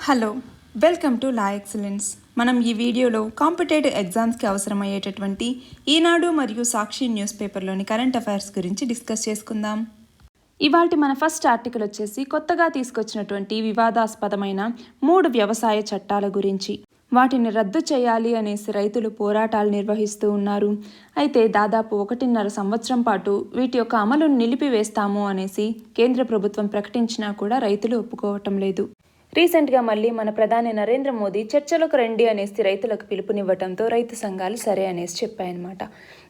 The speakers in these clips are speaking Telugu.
Hello, welcome to law excellence. మనం ఈ వీడియోలో కాంపిటేటివ్ ఎగ్జామ్స్కి అవసరమయ్యేటటువంటి ఈనాడు మరియు సాక్షి న్యూస్ పేపర్లోని కరెంట్ అఫైర్స్ గురించి డిస్కస్ చేసుకుందాం. ఇవాల్టి మన ఫస్ట్ ఆర్టికల్ వచ్చేసి కొత్తగా తీసుకొచ్చినటువంటి వివాదాస్పదమైన 3 వ్యవసాయ చట్టాల గురించి. వాటిని రద్దు చేయాలి అనేసి రైతులు పోరాటాలు నిర్వహిస్తూ ఉన్నారు. అయితే దాదాపు 1.5 సంవత్సరం పాటు వీటి యొక్క అమలును నిలిపివేస్తాము అనేసి కేంద్ర ప్రభుత్వం ప్రకటించినా కూడా రైతులు ఒప్పుకోవటం లేదు. రీసెంట్గా మళ్ళీ మన ప్రధాని నరేంద్ర మోదీ చర్చలకు రండి అనేసి రైతులకు పిలుపునివ్వడంతో రైతు సంఘాలు సరే అనేసి చెప్పాయన్నమాట.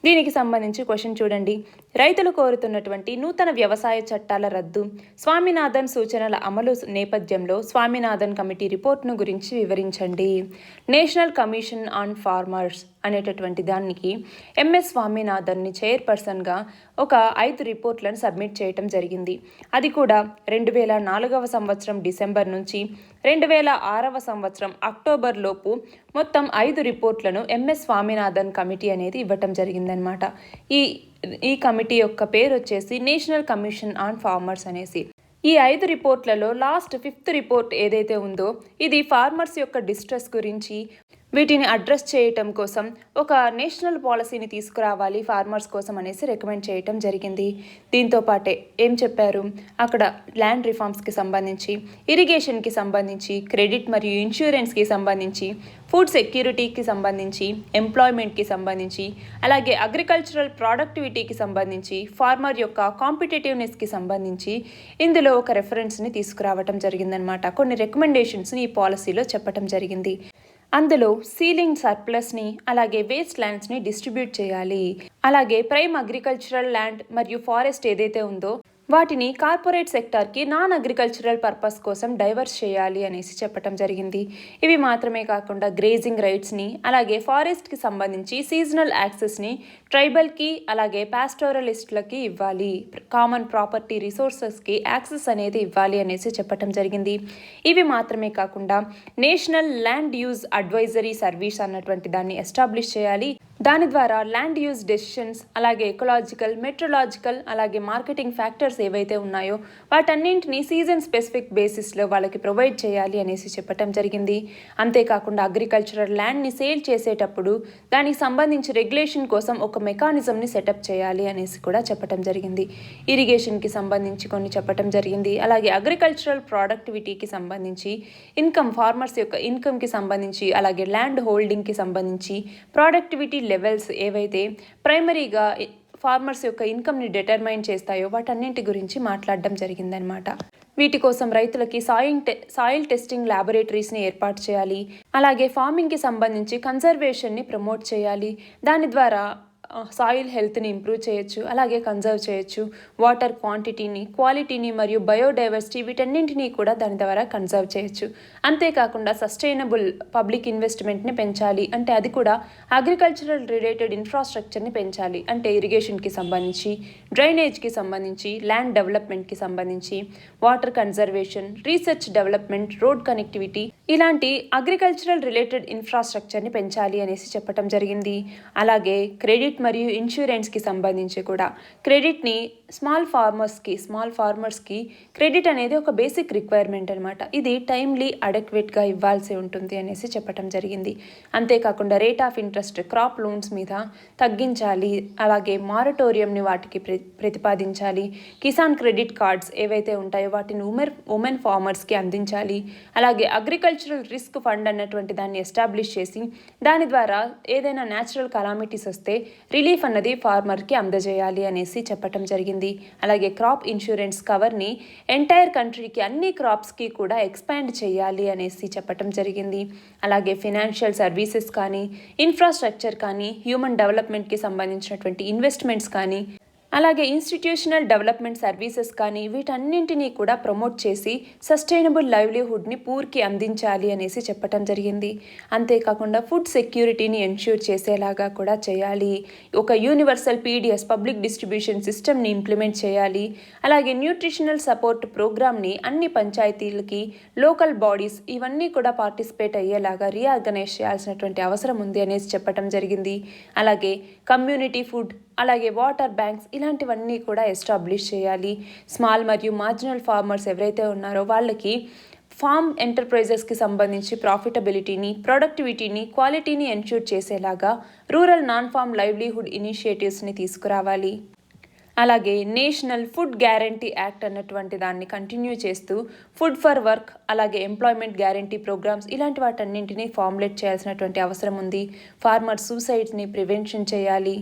దీనికి సంబంధించి క్వశ్చన్ చూడండి. రైతులు కోరుతున్నటువంటి నూతన వ్యవసాయ చట్టాల రద్దు, స్వామినాథన్ సూచనల అమలు నేపథ్యంలో స్వామినాథన్ కమిటీ రిపోర్ట్ను గురించి వివరించండి. నేషనల్ కమిషన్ ఆన్ ఫార్మర్స్ అనేటటువంటి దానికి ఎంఎస్ స్వామినాథన్ని చైర్పర్సన్గా ఒక 5 రిపోర్ట్లను సబ్మిట్ చేయటం జరిగింది. అది కూడా 2004 సంవత్సరం డిసెంబర్ నుంచి 2006 సంవత్సరం అక్టోబర్ లోపు మొత్తం 5 రిపోర్ట్లను ఎంఎస్ స్వామినాథన్ కమిటీ అనేది ఇవ్వటం జరిగిందనమాట. ఈ కమిటీ యొక్క పేరు వచ్చేసి నేషనల్ కమిషన్ ఆన్ ఫార్మర్స్ అనేసి. ఈ 5 రిపోర్ట్లలో లాస్ట్ 5th రిపోర్ట్ ఏదైతే ఉందో ఇది ఫార్మర్స్ యొక్క డిస్ట్రెస్ గురించి, వీటిని అడ్రస్ చేయటం కోసం ఒక నేషనల్ పాలసీని తీసుకురావాలి ఫార్మర్స్ కోసం అనేసి రికమెండ్ చేయటం జరిగింది. దీంతో పాటే ఏం చెప్పారు, అక్కడ ల్యాండ్ రిఫార్మ్స్కి సంబంధించి, ఇరిగేషన్కి సంబంధించి, క్రెడిట్ మరియు ఇన్సూరెన్స్కి సంబంధించి, ఫుడ్ సెక్యూరిటీకి సంబంధించి, ఎంప్లాయ్మెంట్కి సంబంధించి, అలాగే అగ్రికల్చరల్ ప్రొడక్టివిటీకి సంబంధించి, ఫార్మర్ యొక్క కాంపిటేటివ్నెస్కి సంబంధించి ఇందులో ఒక రెఫరెన్స్ని తీసుకురావటం జరిగిందనమాట. కొన్ని రికమెండేషన్స్ని ఈ పాలసీలో చెప్పటం జరిగింది. అందులో సీలింగ్ సర్ప్లస్ని, అలాగే వేస్ట్ ల్యాండ్స్ని డిస్ట్రిబ్యూట్ చేయాలి. అలాగే ప్రైమ్ అగ్రికల్చరల్ ల్యాండ్ మరియు ఫారెస్ట్ ఏదైతే ఉందో వాటిని కార్పొరేట్ సెక్టార్కి నాన్ అగ్రికల్చరల్ పర్పస్ కోసం డైవర్స్ చేయాలి అనేసి చెప్పటం జరిగింది. ఇవి మాత్రమే కాకుండా గ్రేజింగ్ రైట్స్ని, అలాగే ఫారెస్ట్కి సంబంధించి సీజనల్ యాక్సెస్ని ట్రైబల్కి, అలాగే పాస్టోరలిస్టులకి ఇవ్వాలి. కామన్ ప్రాపర్టీ రిసోర్సెస్కి యాక్సెస్ అనేది ఇవ్వాలి అనేసి చెప్పటం జరిగింది. ఇవి మాత్రమే కాకుండా national land use advisory service అన్నటువంటి దాన్ని ఎస్టాబ్లిష్ చేయాలి. దాని ద్వారా ల్యాండ్ యూజ్ డెసిషన్స్, అలాగే ఎకలాజికల్, మెట్రలాజికల్, అలాగే మార్కెటింగ్ ఫ్యాక్టర్స్ ఏవైతే ఉన్నాయో వాటన్నింటినీ సీజన్ స్పెసిఫిక్ బేసిస్లో వాళ్ళకి ప్రొవైడ్ చేయాలి అనేసి చెప్పటం జరిగింది. అంతేకాకుండా అగ్రికల్చరల్ ల్యాండ్ని సేల్ చేసేటప్పుడు దానికి సంబంధించి రెగ్యులేషన్ కోసం ఒక మెకానిజంని సెటప్ చేయాలి అనేసి కూడా చెప్పటం జరిగింది. ఇరిగేషన్కి సంబంధించి కొన్ని చెప్పటం జరిగింది. అలాగే అగ్రికల్చరల్ ప్రొడక్టివిటీకి సంబంధించి, ఫార్మర్స్ యొక్క ఇన్కమ్కి సంబంధించి, అలాగే ల్యాండ్ హోల్డింగ్కి సంబంధించి, ప్రొడక్టివిటీ లెవెల్స్ ఏవైతే ప్రైమరీగా ఫార్మర్స్ యొక్క ఇన్కమ్ని డిటర్మైన్ చేస్తాయో వాటన్నింటి గురించి మాట్లాడడం జరిగిందనమాట. వీటి కోసం రైతులకి సాయిల్ టెస్టింగ్ ల్యాబొరేటరీస్ని ఏర్పాటు చేయాలి. అలాగే ఫార్మింగ్కి సంబంధించి కన్జర్వేషన్ని ప్రమోట్ చేయాలి. దాని ద్వారా సాయిల్ హెల్త్ని ఇంప్రూవ్ చేయొచ్చు, అలాగే కన్జర్వ్ చేయొచ్చు. వాటర్ క్వాంటిటీని, క్వాలిటీని మరియు బయోడైవర్సిటీ వీటన్నింటినీ కూడా దాని ద్వారా కన్జర్వ్ చేయొచ్చు. అంతేకాకుండా సస్టైనబుల్ పబ్లిక్ ఇన్వెస్ట్మెంట్ని పెంచాలి. అంటే అది కూడా అగ్రికల్చరల్ రిలేటెడ్ ఇన్ఫ్రాస్ట్రక్చర్ని పెంచాలి. అంటే ఇరిగేషన్కి సంబంధించి, డ్రైనేజ్కి సంబంధించి, ల్యాండ్ డెవలప్మెంట్కి సంబంధించి, water conservation, research development, road connectivity ఇలాంటి అగ్రికల్చరల్ రిలేటెడ్ ఇన్ఫ్రాస్ట్రక్చర్ని పెంచాలి అనేసి చెప్పటం జరిగింది. అలాగే క్రెడిట్ మరియు ఇన్సూరెన్స్కి సంబంధించి కూడా క్రెడిట్ని స్మాల్ ఫార్మర్స్కి క్రెడిట్ అనేది ఒక బేసిక్ రిక్వైర్మెంట్ అనమాట. ఇది టైమ్లీ అడెక్వేట్గా ఇవ్వాల్సి ఉంటుంది అనేసి చెప్పటం జరిగింది. అంతేకాకుండా rate of interest crop loans మీద తగ్గించాలి. అలాగే మారటోరియంని వాటికి ప్రతిపాదించాలి. కిసాన్ క్రెడిట్ కార్డ్స్ ఏవైతే ఉంటాయో వాటిని ఉమెన్ ఫార్మర్స్కి అందించాలి. అలాగే అగ్రికల్చరల్ రిస్క్ ఫండ్ అన్నటువంటి దాన్ని ఎస్టాబ్లిష్ చేసి దాని ద్వారా ఏదైనా న్యాచురల్ కలామిటీస్ వస్తే రిలీఫ్ అన్నది ఫార్మర్కి అందజేయాలి అనేసి చెప్పటం జరిగింది. అలాగే క్రాప్ ఇన్సూరెన్స్ కవర్ని ఎంటైర్ కంట్రీకి అన్ని క్రాప్స్కి కూడా ఎక్స్పాండ్ చేయాలి అనేసి చెప్పటం జరిగింది. అలాగే ఫినాన్షియల్ సర్వీసెస్ కానీ, ఇన్ఫ్రాస్ట్రక్చర్ కానీ, హ్యూమన్ డెవలప్మెంట్కి సంబంధించినటువంటి ఇన్వెస్ట్మెంట్స్ కానీ, అలాగే ఇన్స్టిట్యూషనల్ డెవలప్మెంట్ సర్వీసెస్ కానీ వీటన్నింటినీ కూడా ప్రమోట్ చేసి సస్టైనబుల్ లైవ్లీహుడ్ని పూర్కి అందించాలి అనేసి చెప్పటం జరిగింది. అంతేకాకుండా ఫుడ్ సెక్యూరిటీని ఎన్ష్యూర్ చేసేలాగా కూడా చేయాలి. ఒక యూనివర్సల్ పీడిఎస్ పబ్లిక్ డిస్ట్రిబ్యూషన్ సిస్టమ్ని ఇంప్లిమెంట్ చేయాలి. అలాగే న్యూట్రిషనల్ సపోర్ట్ ప్రోగ్రామ్ని అన్ని పంచాయతీలకి, లోకల్ బాడీస్ ఇవన్నీ కూడా పార్టిసిపేట్ అయ్యేలాగా రీఆర్గనైజ్ చేయాల్సినటువంటి అవసరం ఉంది అనేసి చెప్పటం జరిగింది. అలాగే కమ్యూనిటీ ఫుడ్, అలాగే వాటర్ బ్యాంక్స్ ఇలాంటివన్నీ కూడా ఎస్టాబ్లిష్ చేయాలి. స్మాల్ మరియు మార్జినల్ ఫార్మర్స్ ఎవరైతే ఉన్నారో వాళ్ళకి ఫార్మ్ ఎంటర్ప్రైజెస్కి సంబంధించి ప్రాఫిటబిలిటీని, ప్రొడక్టివిటీని, క్వాలిటీని ఎన్ష్యూర్ చేసేలాగా రూరల్ నాన్ ఫార్మ్ లైవ్లీహుడ్ ఇనిషియేటివ్స్ని తీసుకురావాలి. అలాగే నేషనల్ ఫుడ్ గ్యారంటీ యాక్ట్ అన్నటువంటి దాన్ని కంటిన్యూ చేస్తూ ఫుడ్ ఫర్ వర్క్, అలాగే ఎంప్లాయ్మెంట్ గ్యారంటీ ప్రోగ్రామ్స్ ఇలాంటి వాటన్నింటినీ ఫార్ములేట్ చేయాల్సినటువంటి అవసరం ఉంది. ఫార్మర్ సూసైడ్స్ని ప్రివెన్షన్ చేయాలి.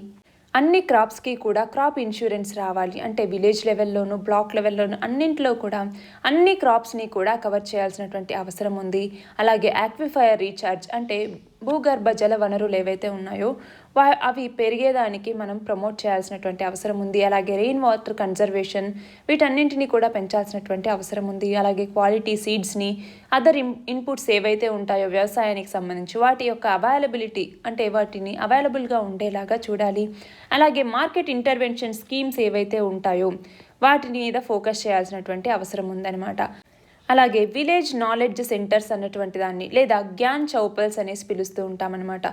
అన్ని క్రాప్స్కి కూడా క్రాప్ ఇన్సూరెన్స్ రావాలి. అంటే విలేజ్ లెవెల్లోనూ, బ్లాక్ లెవెల్లోనూ అన్నింటిలో కూడా అన్ని క్రాప్స్ని కూడా కవర్ చేయాల్సినటువంటి అవసరం ఉంది. అలాగే ఆక్విఫైర్ రీఛార్జ్ అంటే భూగర్భ జల వనరులు ఏవైతే ఉన్నాయో అవి పెరిగేదానికి మనం ప్రమోట్ చేయాల్సినటువంటి అవసరం ఉంది. అలాగే రెయిన్ వాటర్ కన్జర్వేషన్ వీటన్నింటినీ కూడా పెంచాల్సినటువంటి అవసరం ఉంది. అలాగే క్వాలిటీ సీడ్స్ని, అదర్ ఇన్పుట్స్ ఏవైతే ఉంటాయో వ్యవసాయానికి సంబంధించి వాటి యొక్క అవైలబిలిటీ అంటే వాటిని అవైలబుల్గా ఉండేలాగా చూడాలి. అలాగే మార్కెట్ ఇంటర్వెన్షన్ స్కీమ్స్ ఏవైతే ఉంటాయో వాటి మీద ఫోకస్ చేయాల్సినటువంటి అవసరం ఉందన్నమాట. అలాగే విలేజ్ నాలెడ్జ్ సెంటర్స్ అన్నటువంటి దాన్ని లేదా గ్యాన్ చౌపల్స్ అనేసి పిలుస్తూ ఉంటామన్నమాట.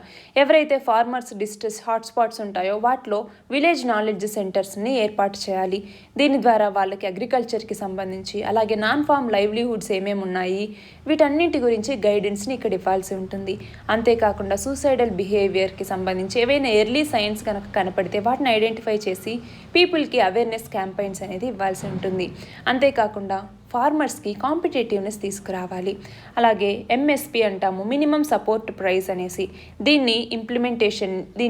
ఎవరైతే ఫార్మర్స్ డిస్ట్రెస్ హాట్స్పాట్స్ ఉంటాయో వాటిలో విలేజ్ నాలెడ్జ్ సెంటర్స్ని ఏర్పాటు చేయాలి. దీని ద్వారా వాళ్ళకి అగ్రికల్చర్కి సంబంధించి అలాగే నాన్ ఫార్మ్ లైవ్లీహుడ్స్ ఏమేమి ఉన్నాయి వీటన్నింటి గురించి గైడెన్స్ని ఇక్కడ ఇవ్వాల్సి ఉంటుంది. అంతేకాకుండా సూసైడల్ బిహేవియర్కి సంబంధించి ఏవైనా ఎర్లీ సైన్స్ కనుక కనపడితే వాటిని ఐడెంటిఫై చేసి పీపుల్కి అవేర్నెస్ క్యాంపెయిన్స్ అనేది ఇవ్వాల్సి ఉంటుంది. అంతేకాకుండా ఫార్మర్స్కి కాంపిటేటివ్నెస్ తీసుకురావాలి. అలాగే ఎంఎస్పి అంటాము, మినిమం సపోర్ట్ ప్రైస్ అనేసి, దీని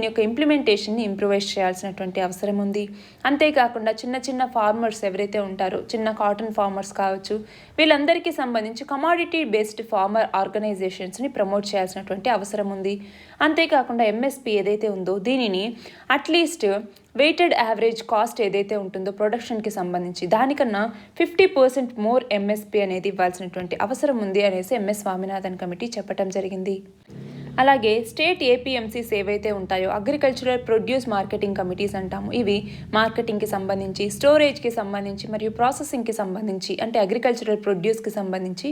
యొక్క ఇంప్లిమెంటేషన్ని ఇంప్రూవైజ్ చేయాల్సినటువంటి అవసరం ఉంది. అంతేకాకుండా చిన్న చిన్న ఫార్మర్స్ ఎవరైతే ఉంటారో, చిన్న కాటన్ ఫార్మర్స్ కావచ్చు, వీళ్ళందరికీ సంబంధించి కమాడిటీ బేస్డ్ ఫార్మర్ ఆర్గనైజేషన్స్ని ప్రమోట్ చేయాల్సినటువంటి అవసరం ఉంది. అంతేకాకుండా ఎంఎస్పి ఏదైతే ఉందో దీనిని అట్లీస్ట్ వెయిటెడ్ యావరేజ్ కాస్ట్ ఏదైతే ఉంటుందో ప్రొడక్షన్కి సంబంధించి దానికన్నా 50% మోర్ ఎంఎస్పి అనేది ఇవ్వాల్సినటువంటి అవసరం ఉంది అనేసి ఎంఎస్ స్వామినాథన్ కమిటీ చెప్పడం జరిగింది. అలాగే స్టేట్ ఏపీఎంసీస్ ఏవైతే ఉంటాయో అగ్రికల్చరల్ ప్రొడ్యూస్ మార్కెటింగ్ కమిటీస్ అంటాము. ఇవి మార్కెటింగ్కి సంబంధించి, స్టోరేజ్కి సంబంధించి మరియు ప్రాసెసింగ్కి సంబంధించి అంటే అగ్రికల్చరల్ ప్రొడ్యూస్కి సంబంధించి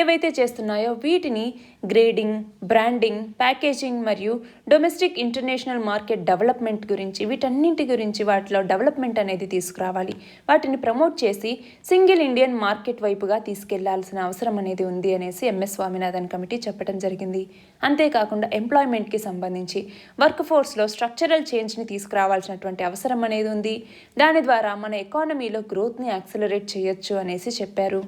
ఏవైతే చేస్తున్నాయో వీటిని గ్రేడింగ్, బ్రాండింగ్, ప్యాకేజింగ్ మరియు డొమెస్టిక్ ఇంటర్నేషనల్ మార్కెట్ డెవలప్మెంట్ గురించి వీటన్నింటి గురించి వాటిలో డెవలప్మెంట్ అనేది తీసుకురావాలి. వాటిని ప్రమోట్ చేసి సింగిల్ ఇండియన్ మార్కెట్ వైపుగా తీసుకెళ్లాల్సిన అవసరం అనేది ఉంది అనేసి ఎంఎస్ స్వామినాథన్ కమిటీ చెప్పడం జరిగింది. అంతేకాకుండా ఎంప్లాయ్మెంట్కి సంబంధించి వర్క్ ఫోర్స్లో స్ట్రక్చరల్ చేంజ్ని తీసుకురావాల్సినటువంటి అవసరం అనేది ఉంది. దాని ద్వారా మన ఎకానమీలో గ్రోత్ని యాక్సిలరేట్ చేయొచ్చు అనేసి చెప్పారు.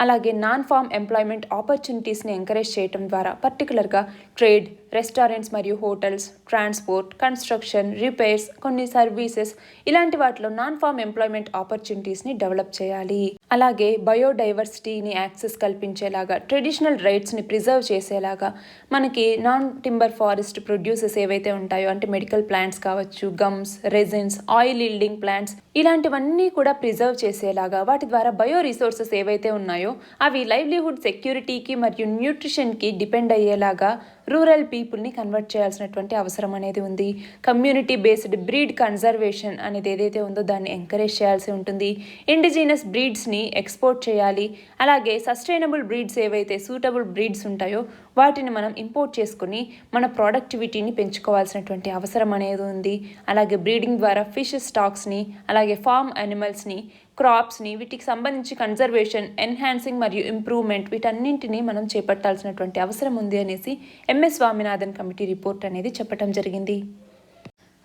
అలాగే నాన్ ఫార్మ్ ఎంప్లాయ్మెంట్ ఆపర్చునిటీస్ని ఎంకరేజ్ చేయడం ద్వారా పర్టికులర్గా ట్రేడ్, రెస్టారెంట్స్ మరియు హోటల్స్, ట్రాన్స్పోర్ట్, కన్స్ట్రక్షన్, రిపేర్స్, కొన్ని సర్వీసెస్ ఇలాంటి వాటిలో నాన్ ఫార్మ్ ఎంప్లాయ్మెంట్ ఆపర్చునిటీస్ని డెవలప్ చేయాలి. అలాగే బయోడైవర్సిటీని యాక్సెస్ కల్పించేలాగా, ట్రెడిషనల్ రైట్స్ని ప్రిజర్వ్ చేసేలాగా మనకి నాన్ టింబర్ ఫారెస్ట్ ప్రొడ్యూసెస్ ఏవైతే ఉంటాయో అంటే మెడికల్ ప్లాంట్స్ కావచ్చు, gums, resins, oil yielding plants ఇలాంటివన్నీ కూడా ప్రిజర్వ్ చేసేలాగా వాటి ద్వారా బయో రిసోర్సెస్ ఏవైతే ఉన్నాయో అవి లైవ్లీహుడ్ సెక్యూరిటీకి మరియు న్యూట్రిషన్కి డిపెండ్ అయ్యేలాగా రూరల్ పీపుల్ని కన్వర్ట్ చేయాల్సినటువంటి అవసరం అనేది ఉంది. కమ్యూనిటీ బేస్డ్ బ్రీడ్ కన్జర్వేషన్ అనేది ఏదైతే ఉందో దాన్ని ఎంకరేజ్ చేయాల్సి ఉంటుంది. ఇండిజినస్ బ్రీడ్స్ని ఎక్స్పోర్ట్ చేయాలి. అలాగే సస్టైనబుల్ బ్రీడ్స్ ఏవైతే సూటబుల్ బ్రీడ్స్ ఉంటాయో వాటిని మనం ఇంపోర్ట్ చేసుకుని మన ప్రొడక్టివిటీని పెంచుకోవాల్సినటువంటి అవసరం అనేది ఉంది. అలాగే బ్రీడింగ్ ద్వారా ఫిష్ స్టాక్స్ని, అలాగే ఫార్మ్ యానిమల్స్ని, క్రాప్స్ని వీటికి సంబంధించి కన్జర్వేషన్, ఎన్హాన్సింగ్ మరియు ఇంప్రూవ్మెంట్ వీటన్నింటినీ మనం చేపట్టాల్సినటువంటి అవసరం ఉంది అనేసి ఎంఎస్ స్వామినాథన్ కమిటీ రిపోర్ట్ అనేది చెప్పడం జరిగింది.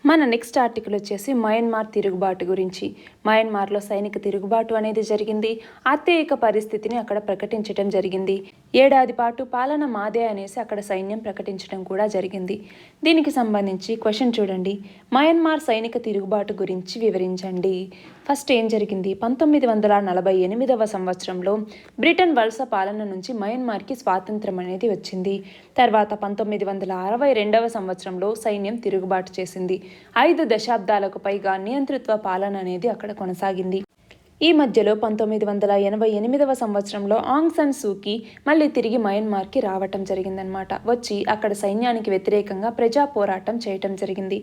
మన నెక్స్ట్ ఆర్టికల్ వచ్చేసి మయన్మార్ తిరుగుబాటు గురించి. మయన్మార్లో సైనిక తిరుగుబాటు అనేది జరిగింది. అత్యయిక పరిస్థితిని అక్కడ ప్రకటించడం జరిగింది. ఏడాది పాటు పాలన మాదే అనేసి అక్కడ సైన్యం ప్రకటించడం కూడా జరిగింది. దీనికి సంబంధించి క్వశ్చన్ చూడండి. మయన్మార్ సైనిక తిరుగుబాటు గురించి వివరించండి. ఫస్ట్ ఏం జరిగింది? 1948వ సంవత్సరంలో బ్రిటన్ వలస పాలన నుంచి మయన్మార్కి స్వాతంత్రం అనేది వచ్చింది. తర్వాత 1962వ సంవత్సరంలో సైన్యం తిరుగుబాటు చేసింది. 5 దశాబ్దాలకు పైగా నియంతృత్వ పాలన అనేది అక్కడ కొనసాగింది. ఈ మధ్యలో 1988వ సంవత్సరంలో ఆంగ్ సన్ సూకీ మళ్ళీ తిరిగి మయన్మార్కి రావటం జరిగిందనమాట. వచ్చి అక్కడ సైన్యానికి వ్యతిరేకంగా ప్రజా పోరాటం చేయటం జరిగింది.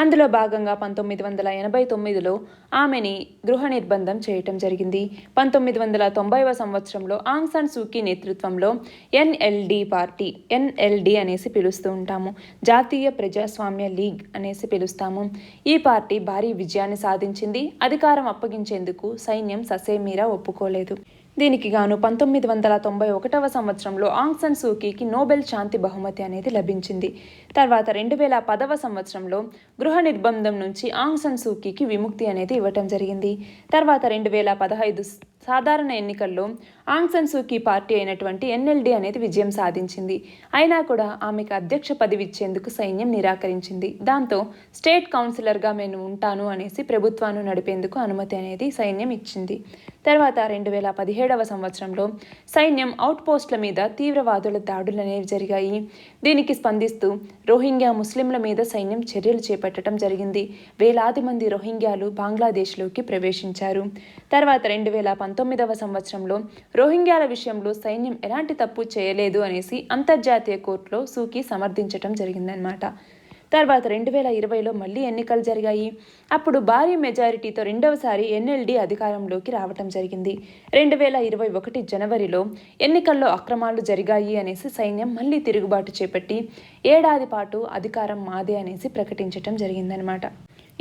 అందులో భాగంగా 1989లో ఆమెని గృహ నిర్బంధం చేయటం జరిగింది. 1990వ సంవత్సరంలో ఆంగ్ సన్ సూకీ నేతృత్వంలో ఎన్ఎల్డి పార్టీ, ఎన్ఎల్డి అనేసి పిలుస్తూ ఉంటాము, జాతీయ ప్రజాస్వామ్య లీగ్ అనేసి పిలుస్తాము. ఈ పార్టీ భారీ విజయాన్ని సాధించింది. అధికారం అప్పగించేందుకు సైన్యం ససేమీరా ఒప్పుకోలేదు. దీనికి గాను 1991వ సంవత్సరంలో ఆంగ్ సన్ సూకీకి నోబెల్ శాంతి బహుమతి అనేది లభించింది. తర్వాత 2010వ సంవత్సరంలో గృహ నిర్బంధం నుంచి ఆంగ్ సన్ సూకీకి విముక్తి అనేది ఇవ్వటం జరిగింది. తర్వాత 2015 సాధారణ ఎన్నికల్లో ఆంగ్ సన్ సూకీ పార్టీ అయినటువంటి ఎన్ఎల్డి అనేది విజయం సాధించింది. అయినా కూడా ఆమెకు అధ్యక్ష పదవి ఇచ్చేందుకు సైన్యం నిరాకరించింది. దాంతో స్టేట్ కౌన్సిలర్గా నేను ఉంటాను అనేసి ప్రభుత్వాన్ని నడిపేందుకు అనుమతి అనేది సైన్యం ఇచ్చింది. తర్వాత 2017వ సంవత్సరంలో సైన్యం అవుట్ పోస్టుల మీద తీవ్రవాదుల దాడులు అనేవి జరిగాయి. దీనికి స్పందిస్తూ రోహింగ్యా ముస్లింల మీద సైన్యం చర్యలు చేపట్టడం జరిగింది. వేలాది మంది రోహింగ్యాలు బంగ్లాదేశ్లోకి ప్రవేశించారు. తర్వాత 2019వ సంవత్సరంలో రోహింగ్యాల విషయంలో సైన్యం ఎలాంటి తప్పు చేయలేదు అనేసి అంతర్జాతీయ కోర్టులో సూకీ సమర్థించడం జరిగిందనమాట. తర్వాత 2020లో మళ్ళీ ఎన్నికలు జరిగాయి. అప్పుడు భారీ మెజారిటీతో రెండవసారి ఎన్ఎల్డి అధికారంలోకి రావటం జరిగింది. 2021 జనవరిలో ఎన్నికల్లో అక్రమాలు జరిగాయి అనేసి సైన్యం మళ్ళీ తిరుగుబాటు చేపట్టి ఏడాది పాటు అధికారం మాదే అనేసి ప్రకటించటం జరిగిందనమాట.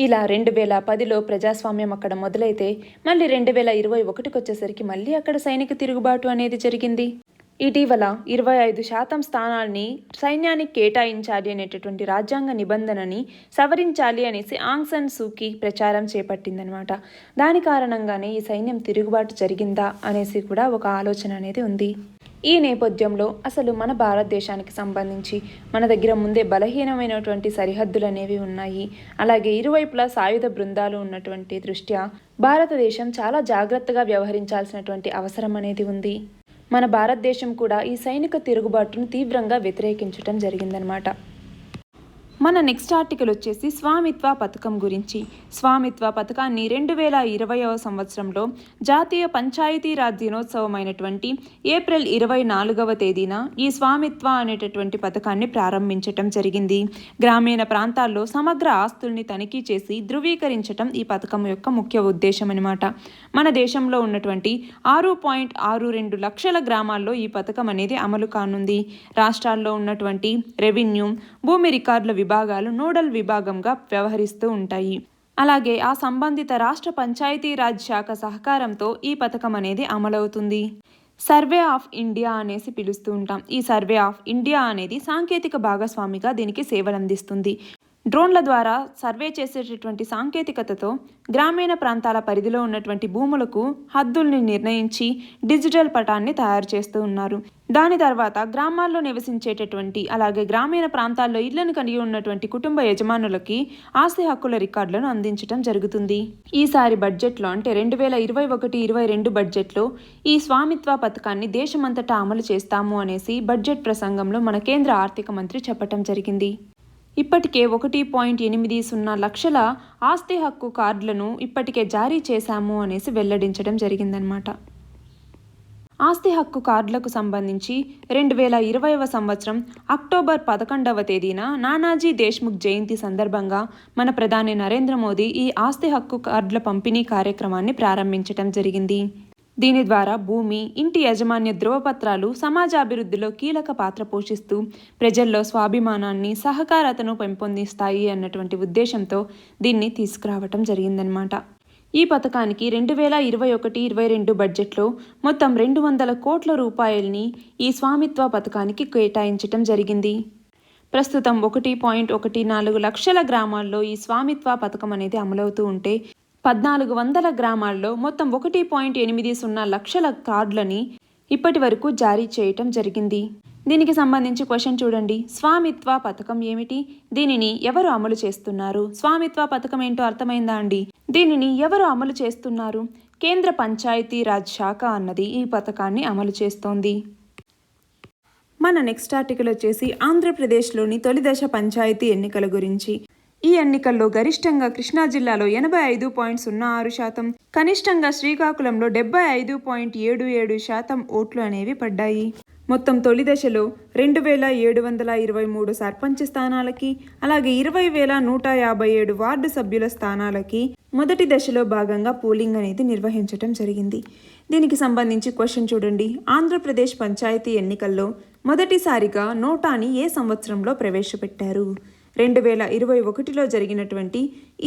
ఇలా 2010లో ప్రజాస్వామ్యం అక్కడ మొదలైతే మళ్ళీ 2021కి వచ్చేసరికి మళ్ళీ అక్కడ సైనిక తిరుగుబాటు అనేది జరిగింది. ఇటీవల 25% స్థానాల్ని సైన్యానికి కేటాయించాలి అనేటటువంటి రాజ్యాంగ నిబంధనని సవరించాలి అనేసి ఆంగ్ సన్ సూకీ ప్రచారం చేపట్టిందనమాట. దాని కారణంగానే ఈ సైన్యం తిరుగుబాటు జరిగిందా అనేసి కూడా ఒక ఆలోచన అనేది ఉంది. ఈ నేపథ్యంలో అసలు మన భారతదేశానికి సంబంధించి మన దగ్గర ముందే బలహీనమైనటువంటి సరిహద్దులు అనేవి ఉన్నాయి. అలాగే ఇరువైపులా సాయుధ బృందాలు ఉన్నటువంటి దృష్ట్యా భారతదేశం చాలా జాగ్రత్తగా వ్యవహరించాల్సినటువంటి అవసరం అనేది ఉంది. మన భారతదేశం కూడా ఈ సైనిక తిరుగుబాటును తీవ్రంగా వ్యతిరేకించడం జరిగిందనమాట. మన నెక్స్ట్ ఆర్టికల్ వచ్చేసి స్వామిత్వ పథకం గురించి. స్వామిత్వ పథకాన్ని 2020వ సంవత్సరంలో జాతీయ పంచాయతీరాజ్ దినోత్సవం అయినటువంటి ఏప్రిల్ 24వ తేదీన ఈ స్వామిత్వ అనేటటువంటి పథకాన్ని ప్రారంభించటం జరిగింది. గ్రామీణ ప్రాంతాల్లో సమగ్ర ఆస్తుల్ని తనిఖీ చేసి ధృవీకరించటం ఈ పథకం యొక్క ముఖ్య ఉద్దేశం అనమాట. మన దేశంలో ఉన్నటువంటి 6.62 లక్షల గ్రామాల్లో ఈ పథకం అనేది అమలు కానుంది. రాష్ట్రాల్లో ఉన్నటువంటి రెవెన్యూ, భూమి రికార్డుల విభాగాలు నోడల్ విభాగంగా వ్యవహరిస్తూ ఉంటాయి. అలాగే ఆ సంబంధిత రాష్ట్ర పంచాయతీరాజ్ శాఖ సహకారంతో ఈ పథకం అనేది అమలవుతుంది. సర్వే ఆఫ్ ఇండియా అనేసి పిలుస్తూ ఉంటాం. ఈ సర్వే ఆఫ్ ఇండియా అనేది సాంకేతిక భాగస్వామిగా దీనికి సేవలందిస్తుంది. డ్రోన్ల ద్వారా సర్వే చేసేటటువంటి సాంకేతికతతో గ్రామీణ ప్రాంతాల పరిధిలో ఉన్నటువంటి భూములకు హద్దుల్ని నిర్ణయించి డిజిటల్ పటాన్ని తయారు చేస్తూ ఉన్నారు. దాని తర్వాత గ్రామాల్లో నివసించేటటువంటి అలాగే గ్రామీణ ప్రాంతాల్లో ఇళ్లను కలిగి ఉన్నటువంటి కుటుంబ యజమానులకి ఆస్తి హక్కుల రికార్డులను అందించడం జరుగుతుంది. ఈసారి బడ్జెట్లో అంటే 2021-22 బడ్జెట్లో ఈ స్వామిత్వ పథకాన్ని దేశమంతటా అమలు చేస్తాము అనేసి బడ్జెట్ ప్రసంగంలో మన కేంద్ర ఆర్థిక మంత్రి చెప్పటం జరిగింది. ఇప్పటికే 1.80 లక్షల ఆస్తి హక్కు కార్డులను ఇప్పటికే జారీ చేశాము అనేసి వెల్లడించడం జరిగిందనమాట. ఆస్తి హక్కు కార్డులకు సంబంధించి 2020వ సంవత్సరం అక్టోబర్ 11వ తేదీన నానాజీ దేశ్ముఖ్ జయంతి సందర్భంగా మన ప్రధాని నరేంద్ర మోదీ ఈ ఆస్తి హక్కు కార్డుల పంపిణీ కార్యక్రమాన్ని ప్రారంభించడం జరిగింది. దీని ద్వారా భూమి, ఇంటి యాజమాన్య ధృవపత్రాలు సమాజాభివృద్ధిలో కీలక పాత్ర పోషిస్తూ ప్రజల్లో స్వాభిమానాన్ని, సహకారతను పెంపొందిస్తాయి అన్నటువంటి ఉద్దేశంతో దీన్ని తీసుకురావటం జరిగిందనమాట. ఈ పథకానికి 2021-22 బడ్జెట్లో మొత్తం 200 కోట్ల రూపాయల్ని ఈ స్వామిత్వ పథకానికి కేటాయించటం జరిగింది. ప్రస్తుతం 1.14 లక్షల గ్రామాల్లో ఈ స్వామిత్వ పథకం అనేది అమలవుతూ ఉంటే 1400 గ్రామాల్లో మొత్తం 1.80 లక్షల కార్డులని ఇప్పటి వరకు జారీ చేయటం జరిగింది. దీనికి సంబంధించి క్వశ్చన్ చూడండి. స్వామిత్వ పథకం ఏమిటి? దీనిని ఎవరు అమలు చేస్తున్నారు? స్వామిత్వ పథకం ఏంటో అర్థమైందా అండి? దీనిని ఎవరు అమలు చేస్తున్నారు? కేంద్ర పంచాయతీరాజ్ శాఖ అన్నది ఈ పథకాన్ని అమలు చేస్తోంది. మన నెక్స్ట్ ఆర్టికల్ వచ్చేసి ఆంధ్రప్రదేశ్లోని తొలి దశ పంచాయతీ ఎన్నికల గురించి. ఈ ఎన్నికల్లో గరిష్టంగా కృష్ణా జిల్లాలో 85.06%, కనిష్టంగా శ్రీకాకుళంలో 75.77% ఓట్లు అనేవి పడ్డాయి. మొత్తం తొలి దశలో 2,723 సర్పంచ్ స్థానాలకి, అలాగే 20,157 వార్డు సభ్యుల స్థానాలకి మొదటి దశలో భాగంగా పోలింగ్ అనేది నిర్వహించడం జరిగింది. దీనికి సంబంధించి క్వశ్చన్ చూడండి. ఆంధ్రప్రదేశ్ పంచాయతీ ఎన్నికల్లో మొదటిసారిగా నోటాని ఏ సంవత్సరంలో ప్రవేశపెట్టారు? 2021లో జరిగినటువంటి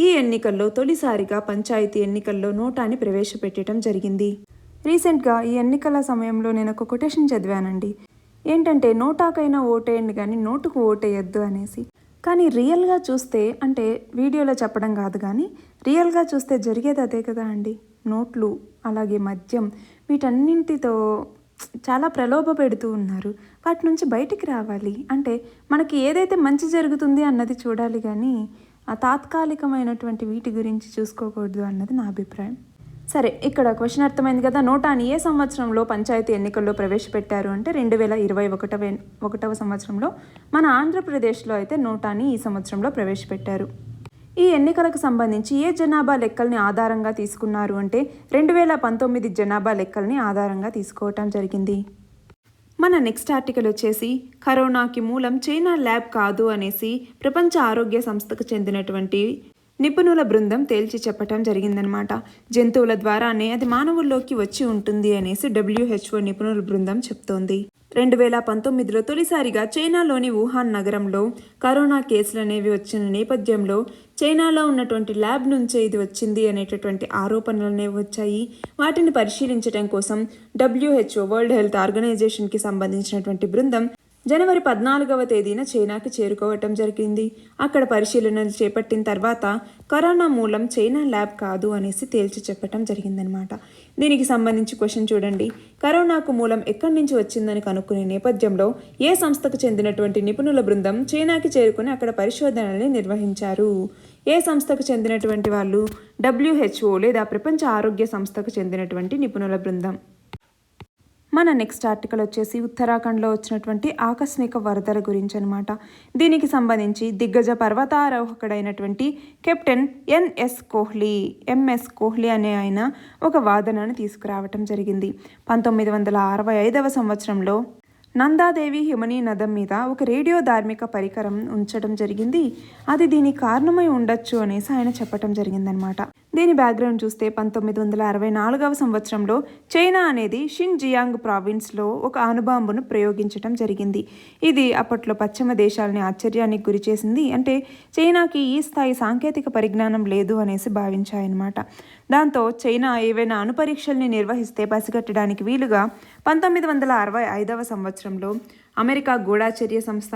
ఈ ఎన్నికల్లో తొలిసారిగా పంచాయతీ ఎన్నికల్లో నోటాని ప్రవేశపెట్టడం జరిగింది. రీసెంట్గా ఈ ఎన్నికల సమయంలో నేను ఒక కొటేషన్ చదివానండి. ఏంటంటే నోటాకైనా ఓటేయండి కానీ నోటుకు ఓటేయద్దు అనేసి. కానీ రియల్గా చూస్తే, అంటే వీడియోలో చెప్పడం కాదు కానీ రియల్గా చూస్తే జరిగేది అదే కదా అండి. నోట్లు అలాగే మద్యం వీటన్నింటితో చాలా ప్రలోభ పెడుతూ ఉన్నారు. వాటి నుంచి బయటికి రావాలి అంటే మనకి ఏదైతే మంచి జరుగుతుంది అన్నది చూడాలి కానీ ఆ తాత్కాలికమైనటువంటి వీటి గురించి చూసుకోకూడదు అన్నది నా అభిప్రాయం. సరే, ఇక్కడ క్వశ్చన్ అర్థమైంది కదా. నోటాని ఏ సంవత్సరంలో పంచాయతీ ఎన్నికల్లో ప్రవేశపెట్టారు అంటే 2021వ సంవత్సరంలో మన ఆంధ్రప్రదేశ్లో అయితే నోటాని ఈ సంవత్సరంలో ప్రవేశపెట్టారు. ఈ ఎన్నికలకు సంబంధించి ఏ జనాభా లెక్కల్ని ఆధారంగా తీసుకున్నారు అంటే 2019 జనాభా లెక్కల్ని ఆధారంగా తీసుకోవటం జరిగింది. మన నెక్స్ట్ ఆర్టికల్ వచ్చేసి కరోనాకి మూలం చైనా ల్యాబ్ కాదు అనేసి ప్రపంచ ఆరోగ్య సంస్థకు చెందినటువంటి నిపుణుల బృందం తేల్చి చెప్పటం జరిగిందనమాట. జంతువుల ద్వారానే అది మానవుల్లోకి వచ్చి ఉంటుంది అనేసి WHO నిపుణుల బృందం చెప్తోంది. 2019లో తొలిసారిగా చైనాలోని వుహాన్ నగరంలో కరోనా కేసులు అనేవి వచ్చిన నేపథ్యంలో చైనాలో ఉన్నటువంటి ల్యాబ్ నుంచే ఇది వచ్చింది అనేటటువంటి ఆరోపణలు అనేవి వచ్చాయి. వాటిని పరిశీలించడం కోసం WHO వరల్డ్ హెల్త్ ఆర్గనైజేషన్కి సంబంధించినటువంటి బృందం జనవరి 14వ తేదీన చైనాకి చేరుకోవటం జరిగింది. అక్కడ పరిశీలనలు చేపట్టిన తర్వాత కరోనా మూలం చైనా ల్యాబ్ కాదు అనేసి తేల్చి చెప్పటం జరిగిందనమాట. దీనికి సంబంధించి క్వశ్చన్ చూడండి. కరోనాకు మూలం ఎక్కడి నుంచి వచ్చిందని కనుక్కునే నేపథ్యంలో ఏ సంస్థకు చెందినటువంటి నిపుణుల బృందం చైనాకి చేరుకుని అక్కడ పరిశోధనల్ని నిర్వహించారు? ఏ సంస్థకు చెందినటువంటి వాళ్ళు? WHO లేదా ప్రపంచ ఆరోగ్య సంస్థకు చెందినటువంటి నిపుణుల బృందం. మన నెక్స్ట్ ఆర్టికల్ వచ్చేసి ఉత్తరాఖండ్లో వచ్చినటువంటి ఆకస్మిక వరదల గురించి అనమాట. దీనికి సంబంధించి దిగ్గజ పర్వతారోహకుడైనటువంటి కెప్టెన్ ఎంఎస్ కోహ్లీ అనే ఆయన ఒక వాదనను తీసుకురావటం జరిగింది. 1965వ సంవత్సరంలో నందాదేవి హిమనీ నదం మీద ఒక రేడియో ధార్మిక పరికరం ఉంచడం జరిగింది. అది దీనికి కారణమై ఉండొచ్చు అనేసి ఆయన చెప్పటం జరిగిందనమాట. దీని బ్యాక్గ్రౌండ్ చూస్తే 1964వ సంవత్సరంలో చైనా అనేది షిన్జియాంగ్ ప్రావిన్స్లో ఒక అణుబాంబును ప్రయోగించడం జరిగింది. ఇది అప్పట్లో పశ్చిమ దేశాలని ఆశ్చర్యానికి గురి చేసింది. అంటే చైనాకి ఈ స్థాయి సాంకేతిక పరిజ్ఞానం లేదు అనేసి భావించాయన్నమాట. దాంతో చైనా ఏవైనా అణుపరీక్షల్ని నిర్వహిస్తే పసిగట్టడానికి వీలుగా 1965వ సంవత్సరంలో అమెరికా గూఢచర్య సంస్థ,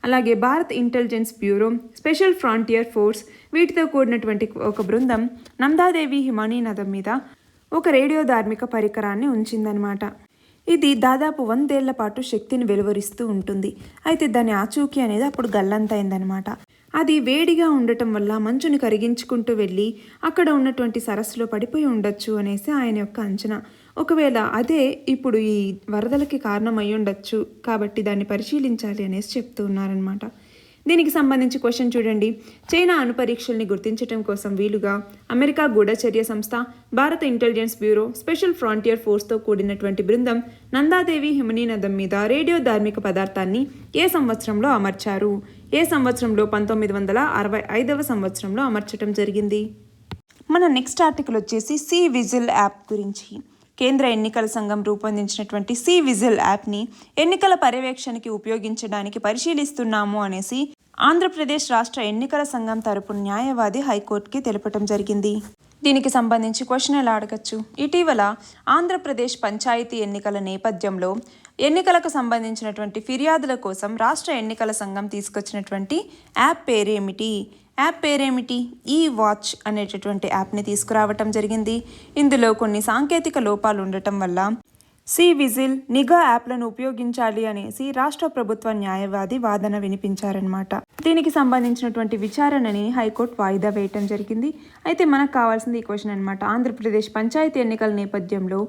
అలాగే Bharat intelligence bureau, special frontier force వీటితో కూడినటువంటి ఒక బృందం నందాదేవి హిమనీ నదం మీద ఒక రేడియో ధార్మిక పరికరాన్ని ఉంచిందనమాట. ఇది దాదాపు 100 ఏళ్ల పాటు శక్తిని వెలువరిస్తూ ఉంటుంది. అయితే దాని ఆచూకీ అనేది అప్పుడు గల్లంతైందనమాట. అది వేడిగా ఉండటం వల్ల మంచుని కరిగించుకుంటూ వెళ్ళి అక్కడ ఉన్నటువంటి సరస్సులో పడిపోయి ఉండొచ్చు అనేసి ఆయన యొక్క అంచనా. ఒకవేళ అదే ఇప్పుడు ఈ వరదలకి కారణం అయి ఉండొచ్చు, కాబట్టి దాన్ని పరిశీలించాలి అనేసి చెప్తూ ఉన్నారనమాట. దీనికి సంబంధించి క్వశ్చన్ చూడండి. చైనా అణుపరీక్షల్ని గుర్తించడం కోసం వీలుగా అమెరికా గూఢచర్య సంస్థ, భారత ఇంటెలిజెన్స్ బ్యూరో, స్పెషల్ ఫ్రాంటియర్ ఫోర్స్తో కూడినటువంటి బృందం నందాదేవి హిమనీ నదం మీద రేడియో ధార్మిక పదార్థాన్ని ఏ సంవత్సరంలో అమర్చారు? ఏ సంవత్సరంలో? 1965వ సంవత్సరంలో అమర్చడం జరిగింది. మన నెక్స్ట్ ఆర్టికల్ వచ్చేసి సి విజిల్ యాప్ గురించి. కేంద్ర ఎన్నికల సంఘం రూపొందించినటువంటి సి విజిల్ యాప్ని ఎన్నికల పర్యవేక్షణకి ఉపయోగించడానికి పరిశీలిస్తున్నాము అనేసి ఆంధ్రప్రదేశ్ రాష్ట్ర ఎన్నికల సంఘం తరపు న్యాయవాది హైకోర్టుకి తెలపటం జరిగింది. దీనికి సంబంధించి క్వశ్చన్ ఎలా అడగచ్చు? ఇటీవల ఆంధ్రప్రదేశ్ పంచాయతీ ఎన్నికల నేపథ్యంలో ఎన్నికలకు సంబంధించినటువంటి ఫిర్యాదుల కోసం రాష్ట్ర ఎన్నికల సంఘం తీసుకొచ్చినటువంటి యాప్ పేరేమిటి? ఈ వాచ్ అనేటటువంటి యాప్ని తీసుకురావటం జరిగింది. ఇందులో కొన్ని సాంకేతిక లోపాలు ఉండటం వల్ల సి విజిల్, నిఘా యాప్లను ఉపయోగించాలి అనేసి రాష్ట్ర ప్రభుత్వ న్యాయవాది వాదన వినిపించారనమాట. దీనికి సంబంధించినటువంటి విచారణని హైకోర్టు వాయిదా వేయటం జరిగింది. అయితే మనకు కావాల్సింది ఈ క్వశ్చన్ అనమాట. ఆంధ్రప్రదేశ్ పంచాయతీ ఎన్నికల నేపథ్యంలో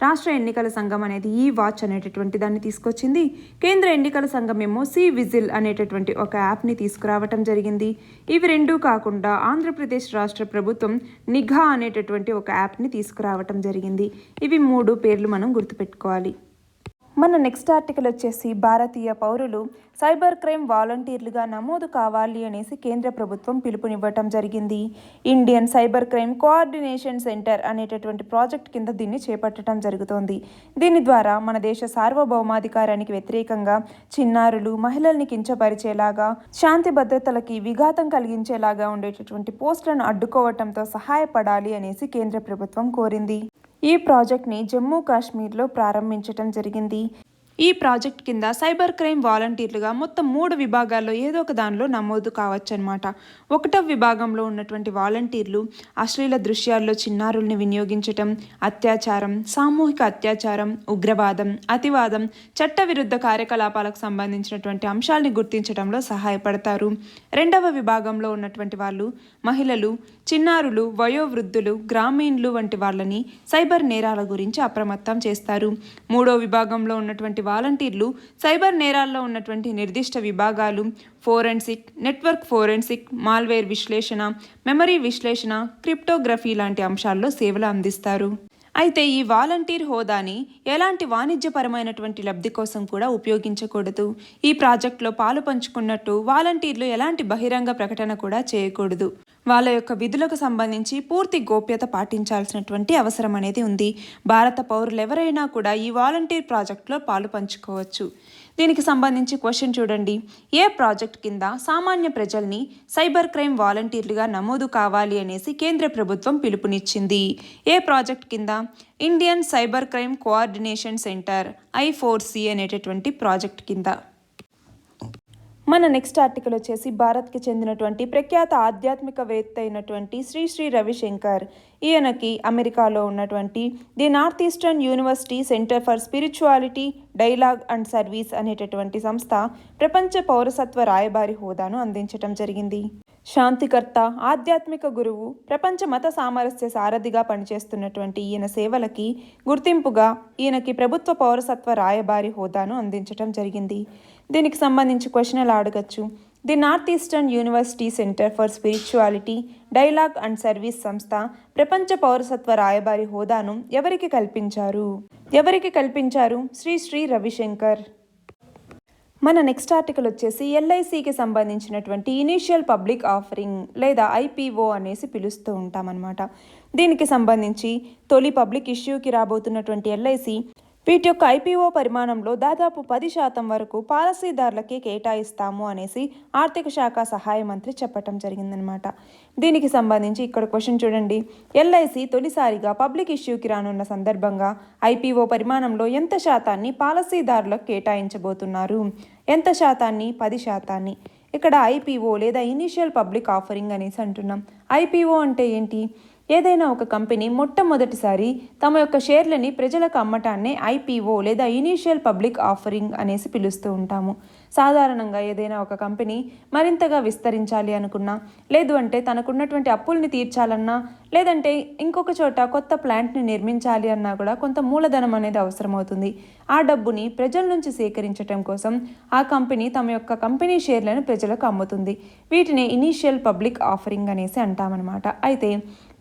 రాష్ట్ర ఎన్నికల సంఘం అనేది ఈ వాచ్ అనేటటువంటి దాన్ని తీసుకొచ్చింది. కేంద్ర ఎన్నికల సంఘం ఏమో సి విజిల్ అనేటటువంటి ఒక యాప్ని తీసుకురావటం జరిగింది. ఇవి రెండూ కాకుండా ఆంధ్రప్రదేశ్ రాష్ట్ర ప్రభుత్వం నిఘా అనేటటువంటి ఒక యాప్ని తీసుకురావటం జరిగింది. ఇవి 3 పేర్లు మనం గుర్తుపెట్టుకోవాలి. మన నెక్స్ట్ ఆర్టికల్ వచ్చేసి భారతీయ పౌరులు సైబర్ క్రైమ్ వాలంటీర్లుగా నమోదు కావాలి అనేసి కేంద్ర ప్రభుత్వం పిలుపునివ్వటం జరిగింది. Indian cyber crime coordination centre అనేటటువంటి ప్రాజెక్ట్ కింద దీన్ని చేపట్టడం జరుగుతోంది. దీని ద్వారా మన దేశ సార్వభౌమాధికారానికి వ్యతిరేకంగా చిన్నారులు, మహిళల్ని కించపరిచేలాగా, శాంతి భద్రతలకి విఘాతం కలిగించేలాగా ఉండేటటువంటి పోస్టులను అడ్డుకోవటంతో సహాయపడాలి అనేసి కేంద్ర ప్రభుత్వం కోరింది. ఈ ప్రాజెక్ట్ని జమ్మూ కాశ్మీర్లో ప్రారంభించటం జరిగింది. ఈ ప్రాజెక్ట్ కింద సైబర్ క్రైమ్ వాలంటీర్లుగా మొత్తం 3 విభాగాల్లో ఏదో ఒక దానిలో నమోదు కావచ్చు అనమాట. 1వ విభాగంలో ఉన్నటువంటి వాలంటీర్లు అశ్లీల దృశ్యాల్లో చిన్నారుల్ని వినియోగించటం, అత్యాచారం, సామూహిక అత్యాచారం, ఉగ్రవాదం, అతివాదం, చట్టవిరుద్ధ కార్యకలాపాలకు సంబంధించినటువంటి అంశాలని గుర్తించడంలో సహాయపడతారు. 2వ విభాగంలో ఉన్నటువంటి వాళ్ళు మహిళలు, చిన్నారులు, వయోవృద్ధులు, గ్రామీణులు వంటి వాళ్ళని సైబర్ నేరాల గురించి అప్రమత్తం చేస్తారు. 3వ విభాగంలో ఉన్నటువంటి వాలంటీర్లు సైబర్ నేరాల్లో ఉన్నటువంటి నిర్దిష్ట విభాగాలు ఫోరెన్సిక్, నెట్వర్క్ ఫోరెన్సిక్, మాల్వేర్ విశ్లేషణ, మెమరీ విశ్లేషణ, క్రిప్టోగ్రఫీ లాంటి అంశాల్లో సేవలు అందిస్తారు. అయితే ఈ వాలంటీర్ హోదాని ఎలాంటి వాణిజ్యపరమైనటువంటి లబ్ధి కోసం కూడా ఉపయోగించకూడదు. ఈ ప్రాజెక్టులో పాలు పంచుకున్నట్టు వాలంటీర్లు ఎలాంటి బహిరంగ ప్రకటన కూడా చేయకూడదు. వాళ్ళ యొక్క విధులకు సంబంధించి పూర్తి గోప్యత పాటించాల్సినటువంటి అవసరం అనేది ఉంది. భారత పౌరులు ఎవరైనా కూడా ఈ వాలంటీర్ ప్రాజెక్టులో పాలు పంచుకోవచ్చు. దీనికి సంబంధించి క్వశ్చన్ చూడండి. ఏ ప్రాజెక్ట్ కింద సామాన్య ప్రజల్ని సైబర్ క్రైమ్ వాలంటీర్లుగా నమోదు కావాలి అనేసి కేంద్ర ప్రభుత్వం పిలుపునిచ్చింది? ఏ ప్రాజెక్ట్ కింద? Indian cyber crime coordination centre I4C అనేటటువంటి ప్రాజెక్ట్ కింద. మన నెక్స్ట్ ఆర్టికల్ వచ్చేసి భారత్కి చెందినటువంటి ప్రఖ్యాత ఆధ్యాత్మికవేత్త అయినటువంటి శ్రీ రవిశంకర్. ఈయనకి అమెరికాలో ఉన్నటువంటి the north eastern university centre for spirituality, dialogue and service అనేటటువంటి సంస్థ ప్రపంచ పౌరసత్వ రాయబారి హోదాను అందించటం జరిగింది. శాంతికర్త, ఆధ్యాత్మిక గురువు, ప్రపంచ మత సామరస్య సారథిగా పనిచేస్తున్నటువంటి ఈయన సేవలకి గుర్తింపుగా ఈయనకి ప్రభుత్వ పౌరసత్వ రాయబారి హోదాను అందించటం జరిగింది. దీనికి సంబంధించి క్వశ్చన్ ఎలా అడగచ్చు? The north eastern university centre for spirituality, dialogue and service సంస్థ ప్రపంచ పౌరసత్వ రాయబారి హోదాను ఎవరికి కల్పించారు? శ్రీ రవిశంకర్. మన నెక్స్ట్ ఆర్టికల్ వచ్చేసి LICకి సంబంధించినటువంటి ఇనీషియల్ పబ్లిక్ ఆఫరింగ్ లేదా IPO అనేసి పిలుస్తూ ఉంటామన్నమాట. దీనికి సంబంధించి తొలి పబ్లిక్ ఇష్యూకి రాబోతున్నటువంటి LIC వీటి యొక్క IPO పరిమాణంలో దాదాపు 10% వరకు పాలసీదారులకే కేటాయిస్తాము అనేసి ఆర్థిక శాఖ సహాయ మంత్రి చెప్పటం జరిగిందనమాట. దీనికి సంబంధించి ఇక్కడ క్వశ్చన్ చూడండి. LIC తొలిసారిగా పబ్లిక్ ఇష్యూకి రానున్న సందర్భంగా IPO పరిమాణంలో ఎంత శాతాన్ని పాలసీదారులకు కేటాయించబోతున్నారు? ఎంత శాతాన్ని? 10%. ఇక్కడ IPO లేదా ఇనీషియల్ పబ్లిక్ ఆఫరింగ్ అనేసి అంటున్నాం. IPO అంటే ఏంటి? ఏదైనా ఒక కంపెనీ మొట్టమొదటిసారి తమ యొక్క షేర్లని ప్రజలకు అమ్మటాన్నే IPO లేదా ఇనీషియల్ పబ్లిక్ ఆఫరింగ్ అనేసి పిలుస్తూ ఉంటాము. సాధారణంగా ఏదైనా ఒక కంపెనీ మరింతగా విస్తరించాలి అనుకున్నా, లేదు అంటే తనకున్నటువంటి అప్పుల్ని తీర్చాలన్నా, లేదంటే ఇంకొక చోట కొత్త ప్లాంట్ని నిర్మించాలి అన్నా కూడా కొంత మూలధనం అనేది అవసరమవుతుంది. ఆ డబ్బుని ప్రజల నుంచి సేకరించడం కోసం ఆ కంపెనీ తమ యొక్క కంపెనీ షేర్లను ప్రజలకు అమ్ముతుంది. వీటిని ఇనీషియల్ పబ్లిక్ ఆఫరింగ్ అనేసి అంటామన్నమాట. అయితే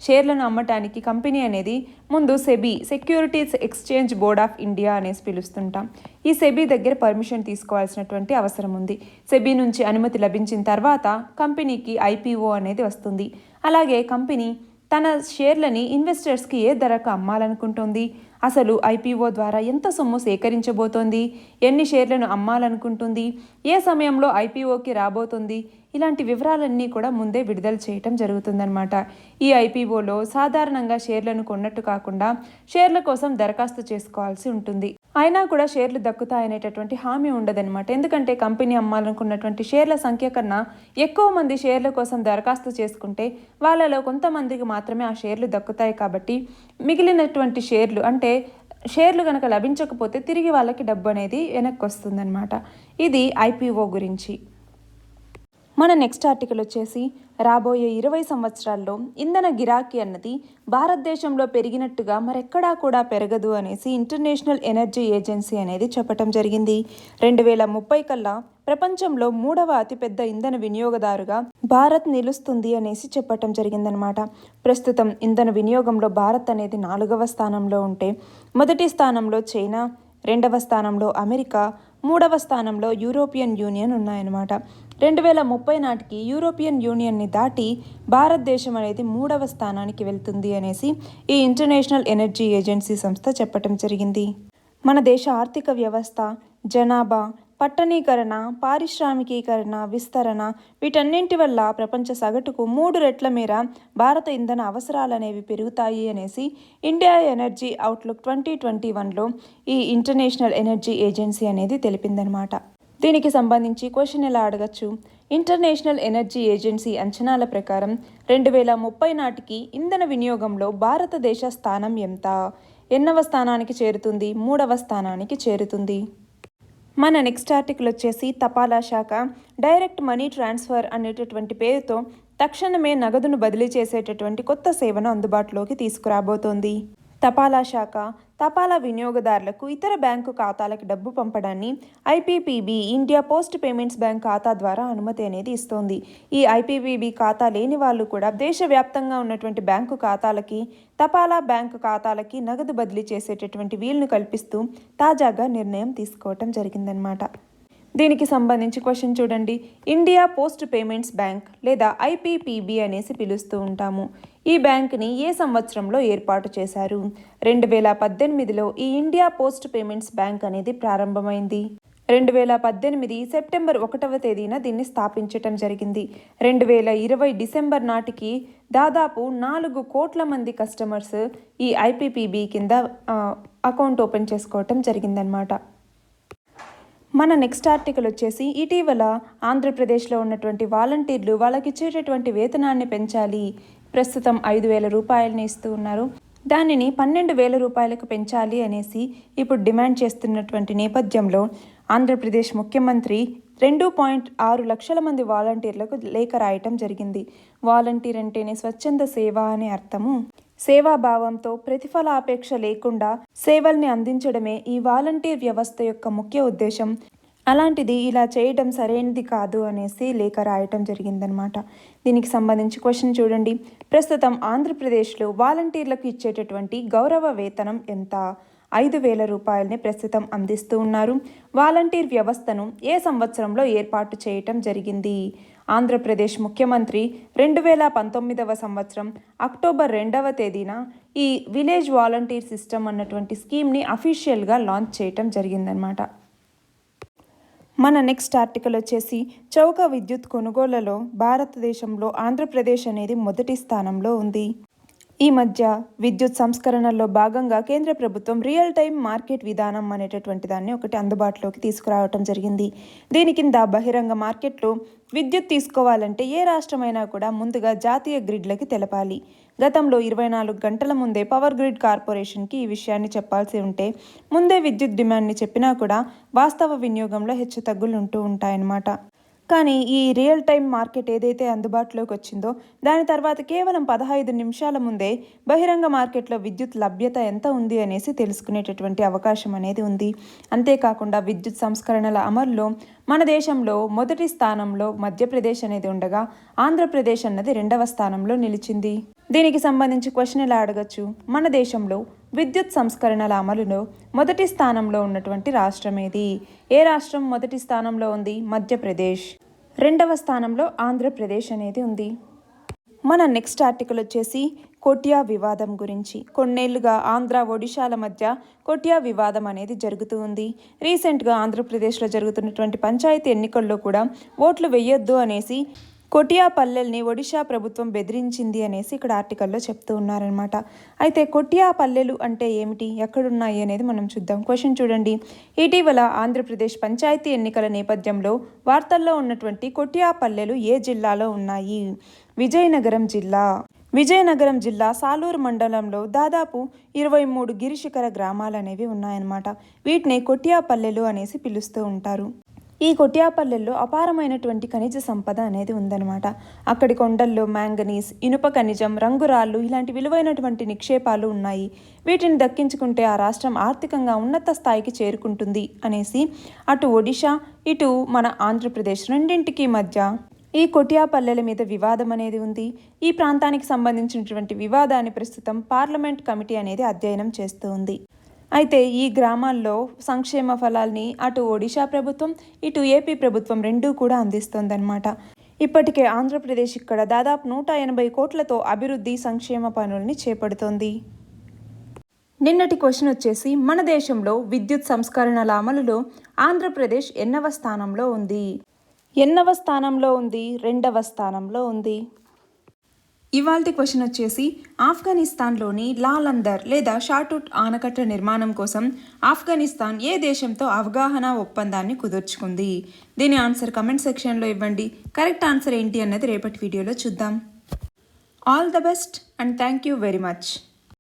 షేర్లను అమ్మటానికి కంపెనీ అనేది ముందు SEBI, securities exchange board of India అనేసి పిలుస్తుంటాం. ఈ సెబీ దగ్గర పర్మిషన్ తీసుకోవాల్సినటువంటి అవసరం ఉంది. సెబీ నుంచి అనుమతి లభించిన తర్వాత కంపెనీకి IPO అనేది వస్తుంది. అలాగే కంపెనీ తన షేర్లని ఇన్వెస్టర్స్కి ఏ ధరకు అమ్మాలనుకుంటుంది, అసలు IPO ద్వారా ఎంత సొమ్ము సేకరించబోతోంది, ఎన్ని షేర్లను అమ్మాలనుకుంటుంది, ఏ సమయంలో IPOకి రాబోతుంది, ఇలాంటి వివరాలన్నీ కూడా ముందే విడుదల చేయటం జరుగుతుందన్నమాట. ఈ IPOలో సాధారణంగా షేర్లను కొన్నట్టు కాకుండా షేర్ల కోసం దరఖాస్తు చేసుకోవాల్సి ఉంటుంది. అయినా కూడా షేర్లు దక్కుతాయనేటటువంటి హామీ ఉండదన్నమాట. ఎందుకంటే కంపెనీ అమ్మాలనుకున్నటువంటి షేర్ల సంఖ్య కన్నా ఎక్కువ మంది షేర్ల కోసం దరఖాస్తు చేసుకుంటే వాళ్ళలో కొంతమందికి మాత్రమే ఆ షేర్లు దక్కుతాయి. కాబట్టి మిగిలినటువంటి షేర్లు అంటే షేర్లు కనుక లభించకపోతే తిరిగి వాళ్ళకి డబ్బు అనేది వెనక్కి వస్తుందన్నమాట. ఇది IPO గురించి. మన నెక్స్ట్ ఆర్టికల్ వచ్చేసి రాబోయే 20 సంవత్సరాల్లో ఇంధన గిరాకీ అన్నది భారతదేశంలో పెరిగినట్టుగా మరెక్కడా కూడా పెరగదు అనేసి ఇంటర్నేషనల్ ఎనర్జీ ఏజెన్సీ అనేది చెప్పటం జరిగింది. 2030 కల్లా ప్రపంచంలో 3వ అతిపెద్ద ఇంధన వినియోగదారుగా భారత్ నిలుస్తుంది అనేసి చెప్పటం జరిగిందనమాట. ప్రస్తుతం ఇంధన వినియోగంలో భారత్ అనేది 4వ స్థానంలో ఉంటే మొదటి స్థానంలో చైనా, 2వ స్థానంలో అమెరికా, 3వ స్థానంలో యూరోపియన్ యూనియన్ ఉన్నాయన్నమాట. 2030 నాటికి యూరోపియన్ యూనియన్ని దాటి భారతదేశం అనేది 3వ స్థానానికి వెళ్తుంది అనేసి ఈ ఇంటర్నేషనల్ ఎనర్జీ ఏజెన్సీ సంస్థ చెప్పటం జరిగింది. మన దేశ ఆర్థిక వ్యవస్థ, జనాభా, పట్టణీకరణ, పారిశ్రామికీకరణ, విస్తరణ వీటన్నింటి వల్ల ప్రపంచ సగటుకు 3 రెట్ల మేర భారత ఇంధన అవసరాలనేవి పెరుగుతాయి అనేసి ఇండియా ఎనర్జీ అవుట్లుక్ 2021లో ఈ ఇంటర్నేషనల్ ఎనర్జీ ఏజెన్సీ అనేది తెలిపిందనమాట. దీనికి సంబంధించి క్వశ్చన్ ఎలా అడగచ్చు? ఇంటర్నేషనల్ ఎనర్జీ ఏజెన్సీ అంచనాల ప్రకారం 2030 నాటికి ఇంధన వినియోగంలో భారతదేశ స్థానం ఎంత? ఎన్నవ స్థానానికి చేరుతుంది? 3వ స్థానానికి చేరుతుంది. మన నెక్స్ట్ ఆర్టికల్ వచ్చేసి తపాలా శాఖ డైరెక్ట్ మనీ ట్రాన్స్ఫర్ అనేటటువంటి పేరుతో తక్షణమే నగదును బదిలీ చేసేటటువంటి కొత్త సేవను అందుబాటులోకి తీసుకురాబోతోంది. తపాలా శాఖ తపాలా వినియోగదారులకు ఇతర బ్యాంకు ఖాతాలకు డబ్బు పంపడాన్ని IPPB India post payments bank ఖాతా ద్వారా అనుమతి అనేది ఇస్తోంది. ఈ ఐపీపీబీ ఖాతా లేని వాళ్ళు కూడా దేశవ్యాప్తంగా ఉన్నటువంటి బ్యాంకు ఖాతాలకి, తపాలా బ్యాంకు ఖాతాలకి నగదు బదిలీ చేసేటటువంటి వీలును కల్పిస్తూ తాజాగా నిర్ణయం తీసుకోవటం జరిగిందనమాట. దీనికి సంబంధించి క్వశ్చన్ చూడండి. ఇండియా పోస్ట్ పేమెంట్స్ బ్యాంక్ లేదా ఐపీపీబీ అనేసి పిలుస్తూ ఉంటాము. ఈ బ్యాంక్ని ఏ సంవత్సరంలో ఏర్పాటు చేశారు? 2018లో ఈ ఇండియా పోస్ట్ పేమెంట్స్ బ్యాంక్ అనేది ప్రారంభమైంది. 2018 సెప్టెంబర్ 1వ తేదీన దీన్ని స్థాపించటం జరిగింది. 2020 డిసెంబర్ నాటికి దాదాపు 4 కోట్ల మంది కస్టమర్స్ ఈ ఐపీపీబీ కింద అకౌంట్ ఓపెన్ చేసుకోవటం జరిగిందనమాట. మన నెక్స్ట్ ఆర్టికల్ వచ్చేసి ఇటీవల ఆంధ్రప్రదేశ్లో ఉన్నటువంటి వాలంటీర్లు వాళ్ళకి ఇచ్చేటటువంటి వేతనాన్ని పెంచాలి. ప్రస్తుతం 5,000 రూపాయలని ఇస్తూ ఉన్నారు. దానిని 12,000 రూపాయలకు పెంచాలి అనేసి ఇప్పుడు డిమాండ్ చేస్తున్నటువంటి నేపథ్యంలో ఆంధ్రప్రదేశ్ ముఖ్యమంత్రి 2.6 లక్షల మంది వాలంటీర్లకు లేఖ రాయటం జరిగింది. వాలంటీర్ అంటేనే స్వచ్ఛంద సేవ అనే అర్థము. సేవాభావంతో ప్రతిఫలాపేక్ష లేకుండా సేవల్ని అందించడమే ఈ వాలంటీర్ వ్యవస్థ యొక్క ముఖ్య ఉద్దేశం. అలాంటిది ఇలా చేయడం సరైనది కాదు అనేసి లేఖ రాయటం జరిగిందనమాట. దీనికి సంబంధించి క్వశ్చన్ చూడండి. ప్రస్తుతం ఆంధ్రప్రదేశ్లో వాలంటీర్లకు ఇచ్చేటటువంటి గౌరవ వేతనం ఎంత? 5,000 రూపాయలని ప్రస్తుతం అందిస్తూ ఉన్నారు. వాలంటీర్ వ్యవస్థను ఏ సంవత్సరంలో ఏర్పాటు చేయటం జరిగింది? ఆంధ్రప్రదేశ్ ముఖ్యమంత్రి 2019వ సంవత్సరం అక్టోబర్ 2వ తేదీన ఈ విలేజ్ వాలంటీర్ సిస్టమ్ అన్నటువంటి స్కీమ్ని అఫీషియల్గా లాంచ్ చేయటం జరిగిందనమాట. మన నెక్స్ట్ ఆర్టికల్ వచ్చేసి చౌక విద్యుత్ కొనుగోళ్లలో భారతదేశంలో ఆంధ్రప్రదేశ్ అనేది మొదటి స్థానంలో ఉంది. ఈ మధ్య విద్యుత్ సంస్కరణల్లో భాగంగా కేంద్ర ప్రభుత్వం రియల్ టైం మార్కెట్ విధానం అనేటటువంటి దాన్ని ఒకటి అందుబాటులోకి తీసుకురావటం జరిగింది. దీని కింద బహిరంగ మార్కెట్లో విద్యుత్ తీసుకోవాలంటే ఏ రాష్ట్రమైనా కూడా ముందుగా జాతీయ గ్రిడ్లకి తెలపాలి. గతంలో 24 గంటల ముందే పవర్ గ్రిడ్ కార్పొరేషన్కి ఈ విషయాన్ని చెప్పాల్సి ఉంటే ముందే విద్యుత్ డిమాండ్ని చెప్పినా కూడా వాస్తవ వినియోగంలో హెచ్చుతగ్గులు ఉంటూ ఉంటాయన్నమాట. కానీ ఈ రియల్ టైం మార్కెట్ ఏదైతే అందుబాటులోకి వచ్చిందో దాని తర్వాత కేవలం 15 నిమిషాల ముందే బహిరంగ మార్కెట్లో విద్యుత్ లభ్యత ఎంత ఉంది అనేసి తెలుసుకునేటటువంటి అవకాశం అనేది ఉంది. అంతేకాకుండా విద్యుత్ సంస్కరణల అమల్లో మన దేశంలో మొదటి స్థానంలో మధ్యప్రదేశ్ అనేది ఉండగా ఆంధ్రప్రదేశ్ అన్నది 2వ స్థానంలో నిలిచింది. దీనికి సంబంధించి క్వశ్చన్ ఎలా అడగచ్చు? మన దేశంలో విద్యుత్ సంస్కరణల అమలులో మొదటి స్థానంలో ఉన్నటువంటి రాష్ట్రం ఏది? ఏ రాష్ట్రం మొదటి స్థానంలో ఉంది? మధ్యప్రదేశ్. 2వ స్థానంలో ఆంధ్రప్రదేశ్ అనేది ఉంది. మన నెక్స్ట్ ఆర్టికల్ వచ్చేసి కొటియా వివాదం గురించి. కొన్నేళ్లుగా ఆంధ్ర, ఒడిశాల మధ్య కొటియా వివాదం అనేది జరుగుతూ ఉంది. రీసెంట్గా ఆంధ్రప్రదేశ్లో జరుగుతున్నటువంటి పంచాయతీ ఎన్నికల్లో కూడా ఓట్లు వేయొద్దు అనేసి కొటియా పల్లెల్ని ఒడిశా ప్రభుత్వం బెదిరించింది అనేసి ఇక్కడ ఆర్టికల్లో చెప్తూ ఉన్నారనమాట. అయితే కొటియా పల్లెలు అంటే ఏమిటి, ఎక్కడున్నాయి అనేది మనం చూద్దాం. క్వశ్చన్ చూడండి. ఇటీవల ఆంధ్రప్రదేశ్ పంచాయతీ ఎన్నికల నేపథ్యంలో వార్తల్లో ఉన్నటువంటి కొటియా పల్లెలు ఏ జిల్లాలో ఉన్నాయి? విజయనగరం జిల్లా. విజయనగరం జిల్లా సాలూరు మండలంలో దాదాపు 23 గిరిశిఖర గ్రామాలు అనేవి ఉన్నాయన్నమాట. వీటిని కొటియా పల్లెలు అనేసి పిలుస్తూ ఉంటారు. ఈ కొటియాపల్లెల్లో అపారమైనటువంటి ఖనిజ సంపద అనేది ఉందన్నమాట. అక్కడి కొండల్లో మ్యాంగనీస్, ఇనుప ఖనిజం, రంగురాళ్ళు ఇలాంటి విలువైనటువంటి నిక్షేపాలు ఉన్నాయి. వీటిని దక్కించుకుంటే ఆ రాష్ట్రం ఆర్థికంగా ఉన్నత స్థాయికి చేరుకుంటుంది అనేసి అటు ఒడిశా, ఇటు మన ఆంధ్రప్రదేశ్ రెండింటికి మధ్య ఈ కొటియాపల్లెల మీద వివాదం అనేది ఉంది. ఈ ప్రాంతానికి సంబంధించినటువంటి వివాదాన్ని ప్రస్తుతం పార్లమెంట్ కమిటీ అనేది అధ్యయనం చేస్తూ ఉంది. అయితే ఈ గ్రామాల్లో సంక్షేమ ఫలాల్ని అటు ఒడిశా ప్రభుత్వం, ఇటు ఏపీ ప్రభుత్వం రెండూ కూడా అందిస్తోందన్నమాట. ఇప్పటికే ఆంధ్రప్రదేశ్ ఇక్కడ దాదాపు 180 కోట్లతో అభివృద్ధి సంక్షేమ పనుల్ని చేపడుతోంది. నిన్నటి క్వశ్చన్ వచ్చేసి మన దేశంలో విద్యుత్ సంస్కరణల అమలులో ఆంధ్రప్రదేశ్ ఎన్నవ స్థానంలో ఉంది? ఎన్నవ స్థానంలో ఉంది? 2వ స్థానంలో ఉంది. ఇవాల్టి క్వశ్చన్ వచ్చేసి ఆఫ్ఘనిస్తాన్లోని లాలందర్ లేదా షాటుట్ ఆనకట్ట నిర్మాణం కోసం ఆఫ్ఘనిస్తాన్ ఏ దేశంతో అవగాహన ఒప్పందాన్ని కుదుర్చుకుంది? దీని ఆన్సర్ కమెంట్ సెక్షన్లో ఇవ్వండి. కరెక్ట్ ఆన్సర్ ఏంటి అన్నది రేపటి వీడియోలో చూద్దాం. All the best and thank you very much.